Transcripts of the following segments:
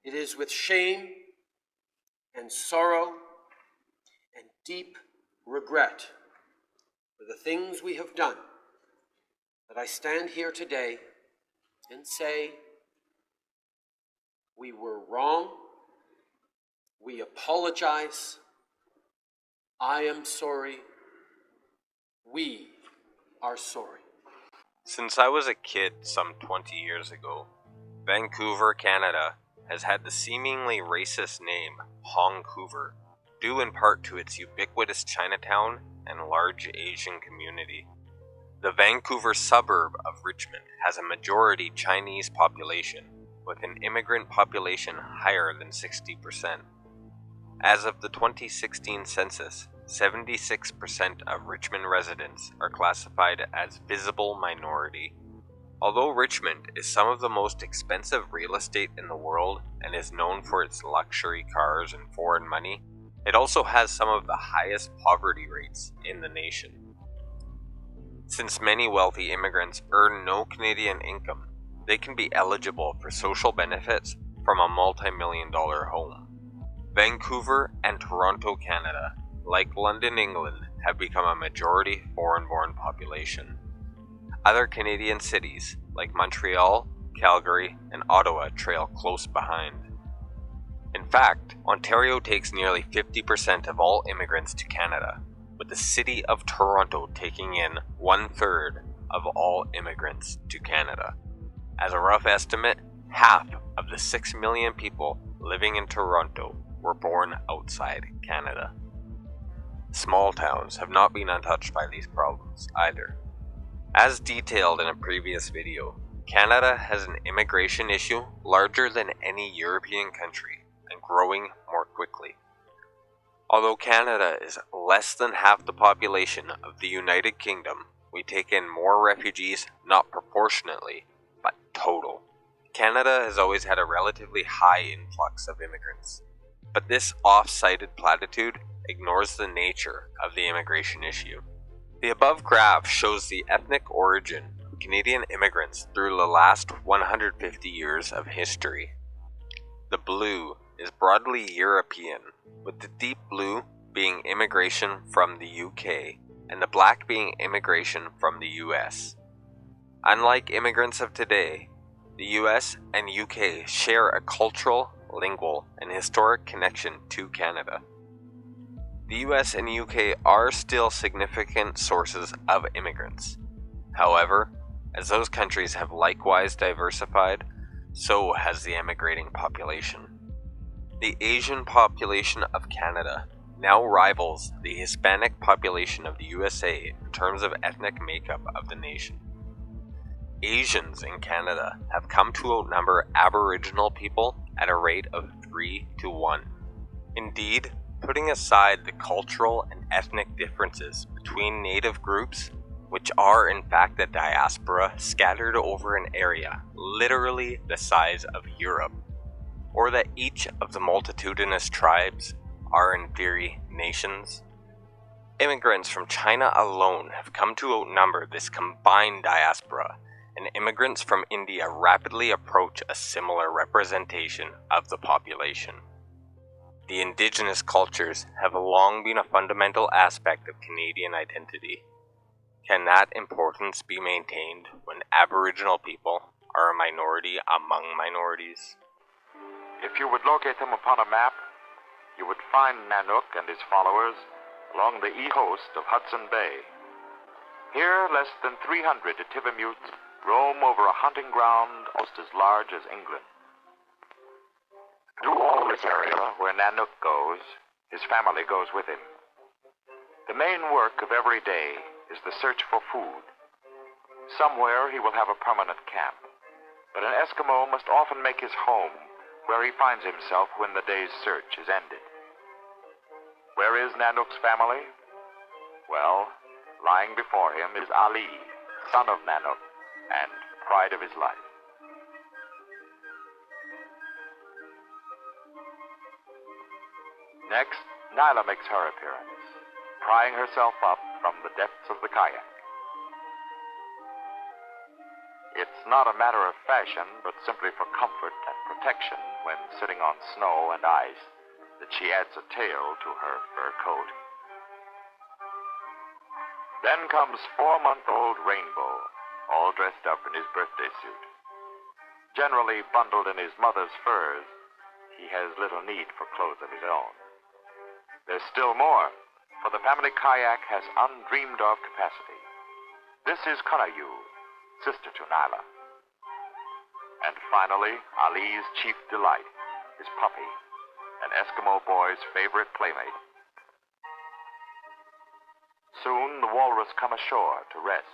It is with shame and sorrow and deep regret for the things we have done that I stand here today and say, we were wrong, we apologize, I am sorry, we are sorry. Since I was a kid some 20 years ago, Vancouver, Canada has had the seemingly racist name Hongcouver, due in part to its ubiquitous Chinatown and large Asian community. The Vancouver suburb of Richmond has a majority Chinese population, with an immigrant population higher than 60%. As of the 2016 census, 76% of Richmond residents are classified as visible minority. Although Richmond is some of the most expensive real estate in the world and is known for its luxury cars and foreign money, it also has some of the highest poverty rates in the nation. Since many wealthy immigrants earn no Canadian income, they can be eligible for social benefits from a multi-million-dollar home. Vancouver and Toronto, Canada, like London, England, have become a majority foreign-born population. Other Canadian cities, like Montreal, Calgary, and Ottawa, trail close behind. In fact, Ontario takes nearly 50% of all immigrants to Canada, with the city of Toronto taking in 1/3 of all immigrants to Canada. As a rough estimate, half of the 6 million people living in Toronto were born outside Canada. Small towns have not been untouched by these problems either. As detailed in a previous video, Canada has an immigration issue larger than any European country and growing more quickly. Although Canada is less than half the population of the United Kingdom, we take in more refugees not proportionately, but total. Canada has always had a relatively high influx of immigrants, but this off-cited platitude ignores the nature of the immigration issue. The above graph shows the ethnic origin of Canadian immigrants through the last 150 years of history. The blue is broadly European, with the deep blue being immigration from the UK and the black being immigration from the US. Unlike immigrants of today, the US and UK share a cultural, lingual, and historic connection to Canada. The US and UK are still significant sources of immigrants. However, as those countries have likewise diversified, so has the emigrating population. The Asian population of Canada now rivals the Hispanic population of the USA in terms of ethnic makeup of the nation. Asians in Canada have come to outnumber Aboriginal people at a rate of 3-to-1. Indeed, putting aside the cultural and ethnic differences between native groups, which are in fact a diaspora scattered over an area literally the size of Europe, or that each of the multitudinous tribes are in theory nations, immigrants from China alone have come to outnumber this combined diaspora, and immigrants from India rapidly approach a similar representation of the population. The indigenous cultures have long been a fundamental aspect of Canadian identity. Can that importance be maintained when Aboriginal people are a minority among minorities? If you would locate them upon a map, you would find Nanook and his followers along the east coast of Hudson Bay. Here, less than 300 Ativamuts roam over a hunting ground almost as large as England. Through all this area where Nanook goes, his family goes with him. The main work of every day is the search for food. Somewhere he will have a permanent camp, but an Eskimo must often make his home where he finds himself when the day's search is ended. Where is Nanook's family? Well, lying before him is Ali, son of Nanook, and pride of his life. Next, Nyla makes her appearance, prying herself up from the depths of the kayak. It's not a matter of fashion, but simply for comfort and protection when sitting on snow and ice that she adds a tail to her fur coat. Then comes 4-month-old Rainbow, all dressed up in his birthday suit. Generally bundled in his mother's furs, he has little need for clothes of his own. There's still more, for the family kayak has undreamed-of capacity. This is Kanayu, sister to Nyla. And finally, Ali's chief delight, his puppy, an Eskimo boy's favorite playmate. Soon the walrus come ashore to rest.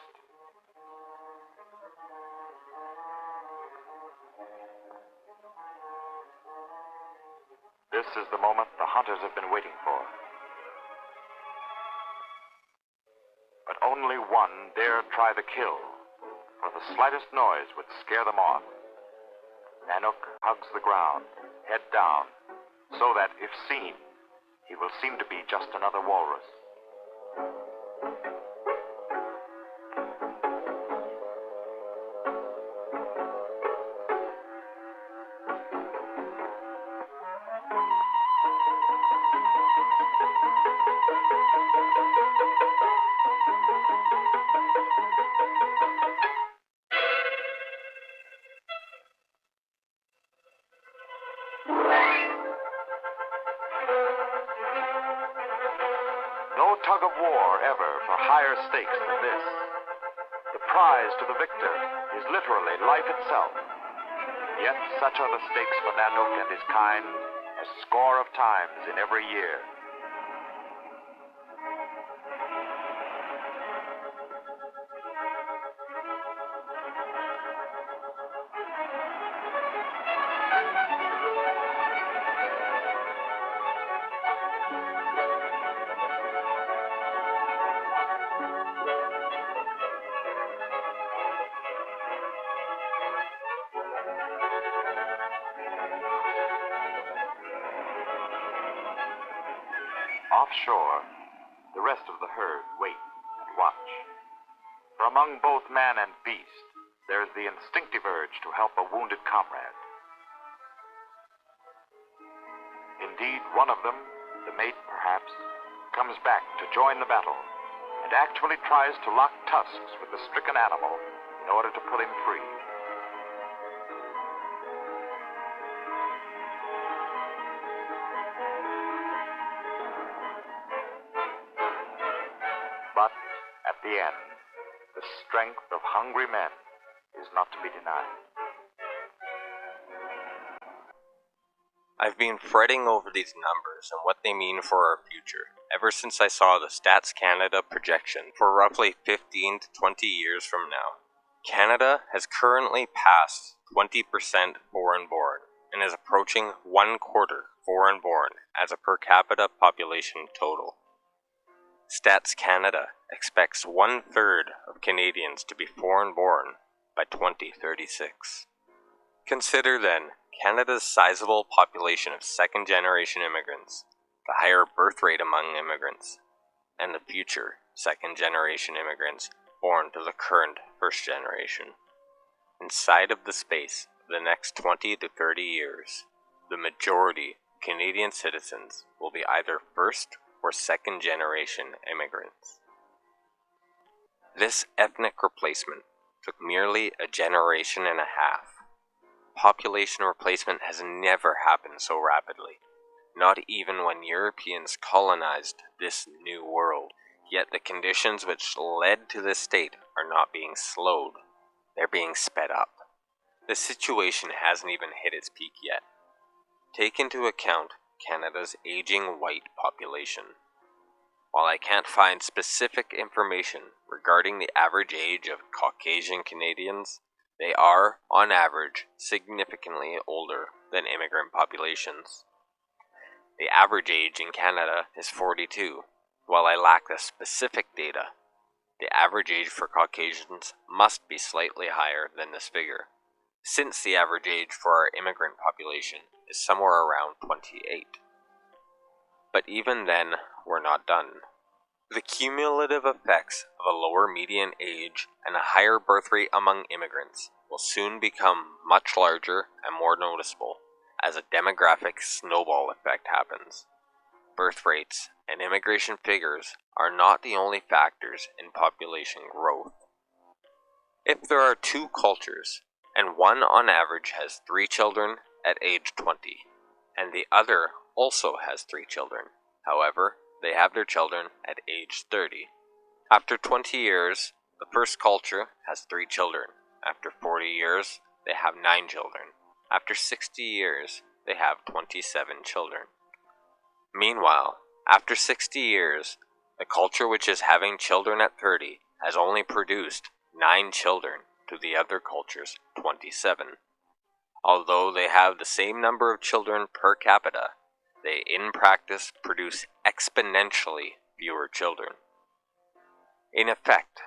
This is the moment the hunters have been waiting for. But only one dare try the kill, for the slightest noise would scare them off. Nanook hugs the ground, head down, so that, if seen, he will seem to be just another walrus. No tug of war ever for higher stakes than this. The prize to the victor is literally life itself. Yet such are the stakes for Nanook and his kind a score of times in every year. Offshore, the rest of the herd wait and watch. For among both man and beast, there is the instinctive urge to help a wounded comrade. Indeed, one of them, the mate perhaps, comes back to join the battle and actually tries to lock tusks with the stricken animal in order to pull him free. But at the end, the strength of hungry men is not to be denied. I've been fretting over these numbers and what they mean for our future ever since I saw the Stats Canada projection for roughly 15 to 20 years from now. Canada has currently passed 20% foreign-born and is approaching 1/4 foreign-born as a per capita population total. Stats Canada expects 1/3 of Canadians to be foreign-born by 2036. Consider then Canada's sizable population of second-generation immigrants, the higher birth rate among immigrants, and the future second-generation immigrants born to the current first generation. Inside of the space of the next 20 to 30 years, the majority of Canadian citizens will be either first or second-generation immigrants. This ethnic replacement took merely a generation and a half. Population replacement has never happened so rapidly, not even when Europeans colonized this new world. Yet the conditions which led to this state are not being slowed, they're being sped up. The situation hasn't even hit its peak yet. Take into account Canada's aging white population. While I can't find specific information regarding the average age of Caucasian Canadians, they are, on average, significantly older than immigrant populations. The average age in Canada is 42. While I lack the specific data, the average age for Caucasians must be slightly higher than this figure, since the average age for our immigrant population is somewhere around 28. But even then, we're not done. The cumulative effects of a lower median age and a higher birth rate among immigrants will soon become much larger and more noticeable. as a demographic snowball effect happens. Birth rates and immigration figures are not the only factors in population growth. If there are two cultures, and one on average has 3 children at age 20, and the other also has 3 children, however, they have their children at age 30. After 20 years, the first culture has 3 children. After 40 years, they have 9 children. After 60 years, they have 27 children. Meanwhile, after 60 years, the culture which is having children at 30 has only produced 9 children to the other culture's 27. Although they have the same number of children per capita, they in practice produce exponentially fewer children. In effect,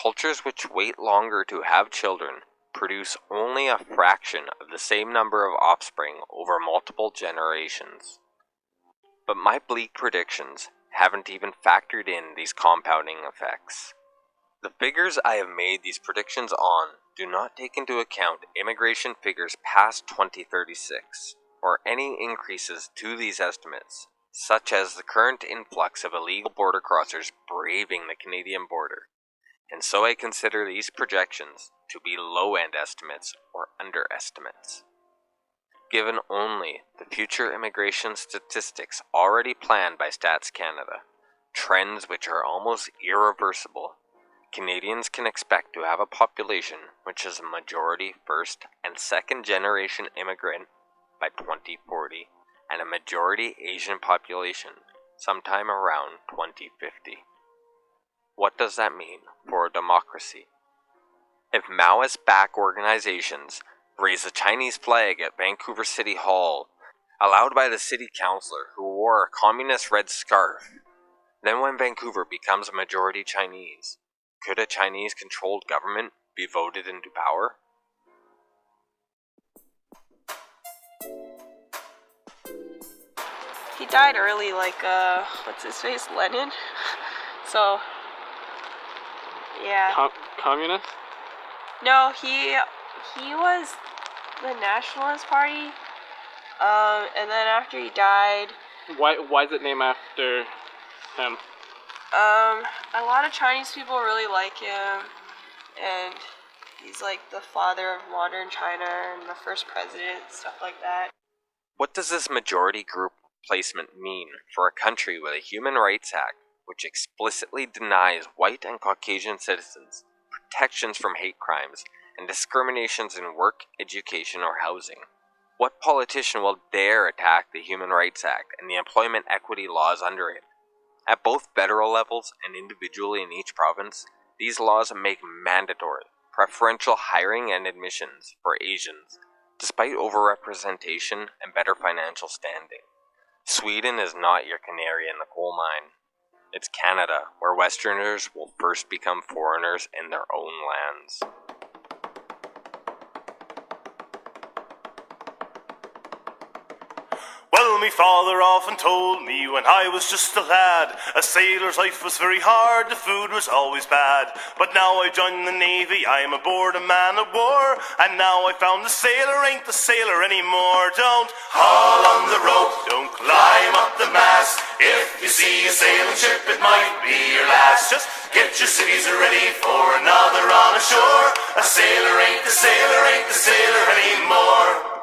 cultures which wait longer to have children produce only a fraction of the same number of offspring over multiple generations. But my bleak predictions haven't even factored in these compounding effects. The figures I have made these predictions on do not take into account immigration figures past 2036, or any increases to these estimates, such as the current influx of illegal border crossers braving the Canadian border, and so I consider these projections to be low-end estimates or underestimates. Given only the future immigration statistics already planned by Stats Canada, trends which are almost irreversible, Canadians can expect to have a population which is a majority first and second generation immigrant by 2040, and a majority Asian population sometime around 2050. What does that mean for a democracy? If Maoist-backed organizations raise a Chinese flag at Vancouver City Hall, allowed by the city councillor who wore a communist red scarf, then when Vancouver becomes a majority Chinese, could a Chinese-controlled government be voted into power? He died early, like, what's his face? Lenin? So, yeah. Communist? No, he was the Nationalist Party. And then after he died... Why is it named after him? A lot of Chinese people really like him, and he's like the father of modern China and the first president, stuff like that. What does this majority group placement mean for a country with a Human Rights Act which explicitly denies white and Caucasian citizens protections from hate crimes and discriminations in work, education, or housing? What politician will dare attack the Human Rights Act and the employment equity laws under it? At both federal levels and individually in each province, these laws make mandatory preferential hiring and admissions for Asians, despite overrepresentation and better financial standing. Sweden is not your canary in the coal mine. It's Canada, where Westerners will first become foreigners in their own lands. Well, me father often told me when I was just a lad, a sailor's life was very hard, the food was always bad. But now I joined the Navy, I'm aboard a man of war, and now I found the sailor ain't the sailor anymore. Don't haul on the rope, don't climb up the mast. If you see a sailing ship, it might be your last. Just get your civvies ready for another on ashore. A sailor ain't the sailor anymore.